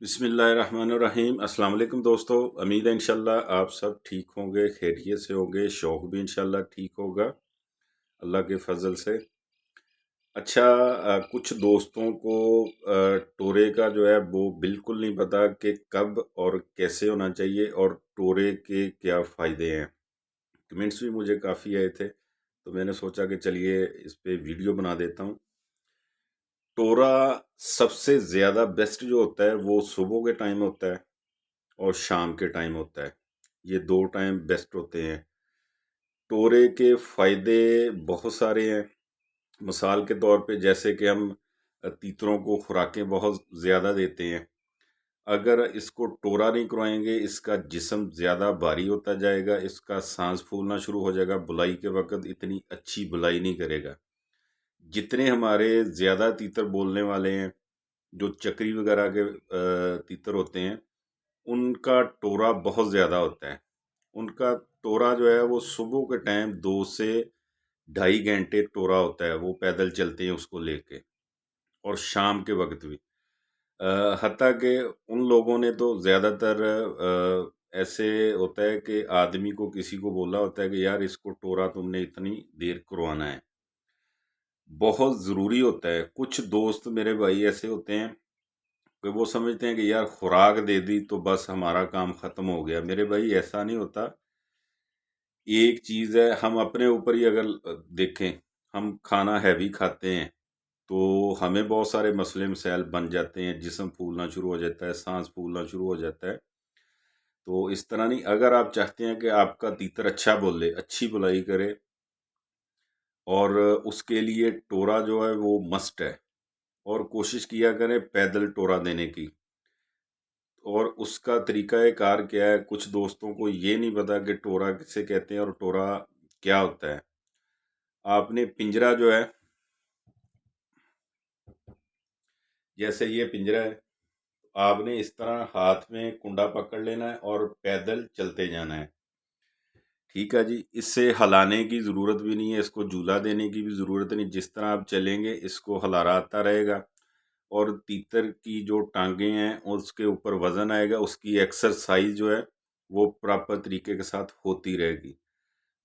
بسم اللہ الرحمن الرحیم۔ السلام علیکم دوستو، امید ہے انشاءاللہ آپ سب ٹھیک ہوں گے، خیریت سے ہوں گے، شوق بھی انشاءاللہ ٹھیک ہوگا اللہ کے فضل سے۔ اچھا، کچھ دوستوں کو ٹورے کا جو ہے وہ بالکل نہیں پتا کہ کب اور کیسے ہونا چاہیے اور ٹورے کے کیا فائدے ہیں۔ کمنٹس بھی مجھے کافی آئے تھے تو میں نے سوچا کہ چلیے اس پہ ویڈیو بنا دیتا ہوں۔ ٹورا سب سے زیادہ بیسٹ جو ہوتا ہے وہ صبح کے ٹائم ہوتا ہے اور شام کے ٹائم ہوتا ہے، یہ دو ٹائم بیسٹ ہوتے ہیں۔ ٹورے کے فائدے بہت سارے ہیں، مثال کے طور پہ جیسے کہ ہم تیتروں کو خوراکیں بہت زیادہ دیتے ہیں، اگر اس کو ٹورا نہیں کروائیں گے اس کا جسم زیادہ بھاری ہوتا جائے گا، اس کا سانس پھولنا شروع ہو جائے گا، بلائی کے وقت اتنی اچھی بلائی نہیں کرے گا۔ جتنے ہمارے زیادہ تیتر بولنے والے ہیں، جو چکری وغیرہ کے تیتر ہوتے ہیں، ان کا ٹورا بہت زیادہ ہوتا ہے۔ ان کا ٹورا جو ہے وہ صبح کے ٹائم 2 سے 2.5 گھنٹے ٹورا ہوتا ہے، وہ پیدل چلتے ہیں اس کو لے کے، اور شام کے وقت بھی۔ حتیٰ کہ ان لوگوں نے تو زیادہ تر ایسے ہوتا ہے کہ آدمی کو کسی کو بولا ہوتا ہے کہ یار اس کو ٹورا تم نے اتنی دیر کروانا ہے، بہت ضروری ہوتا ہے۔ کچھ دوست میرے بھائی ایسے ہوتے ہیں کہ وہ سمجھتے ہیں کہ یار خوراک دے دی تو بس ہمارا کام ختم ہو گیا۔ میرے بھائی ایسا نہیں ہوتا۔ ایک چیز ہے، ہم اپنے اوپر ہی اگر دیکھیں، ہم کھانا ہیوی کھاتے ہیں تو ہمیں بہت سارے مسئلے مسائل بن جاتے ہیں، جسم پھولنا شروع ہو جاتا ہے، سانس پھولنا شروع ہو جاتا ہے۔ تو اس طرح نہیں، اگر آپ چاہتے ہیں کہ آپ کا تیتر اچھا بولے، اچھی بلائی کرے، اور اس کے لیے ٹورا جو ہے وہ مسٹ ہے، اور کوشش کیا کریں پیدل ٹورا دینے کی۔ اور اس کا طریقہ کار کیا ہے، کچھ دوستوں کو یہ نہیں پتا کہ ٹورا کسے کہتے ہیں اور ٹورا کیا ہوتا ہے۔ آپ نے پنجرا جو ہے، جیسے یہ پنجرا ہے، آپ نے اس طرح ہاتھ میں کنڈا پکڑ لینا ہے اور پیدل چلتے جانا ہے، ٹھیک ہے جی۔ اس سے ہلانے کی ضرورت بھی نہیں ہے، اس کو جھولا دینے کی بھی ضرورت نہیں، جس طرح آپ چلیں گے اس کو ہلاتا رہے گا، اور تیتر کی جو ٹانگیں ہیں اس کے اوپر وزن آئے گا، اس کی ایکسرسائز جو ہے وہ پراپر طریقے کے ساتھ ہوتی رہے گی۔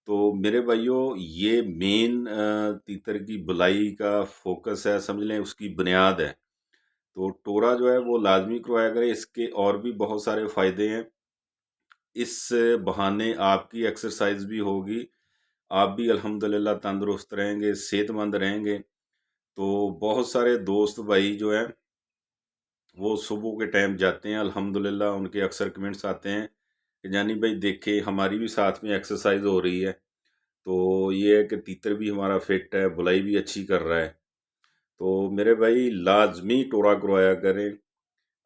تو میرے بھائیوں، یہ مین تیتر کی بلائی کا فوکس ہے، سمجھ لیں اس کی بنیاد ہے۔ تو ٹورا جو ہے وہ لازمی کروایا کرے۔ اس کے اور بھی بہت سارے فائدے ہیں، اس بہانے آپ کی ایکسرسائز بھی ہوگی، آپ بھی الحمدللہ تندرست رہیں گے، صحت مند رہیں گے۔ تو بہت سارے دوست بھائی جو ہیں وہ صبح کے ٹائم جاتے ہیں، الحمدللہ ان کے اکثر کمنٹس آتے ہیں کہ جانی بھائی دیکھے ہماری بھی ساتھ میں ایکسرسائز ہو رہی ہے، تو یہ ہے کہ تیتر بھی ہمارا فٹ ہے، بلائی بھی اچھی کر رہا ہے۔ تو میرے بھائی لازمی ٹورا کروایا کریں۔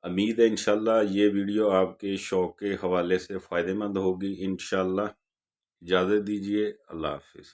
امید ہے انشاءاللہ یہ ویڈیو آپ کے شوق کے حوالے سے فائدہ مند ہوگی۔ انشاءاللہ اجازت دیجیے، اللہ حافظ۔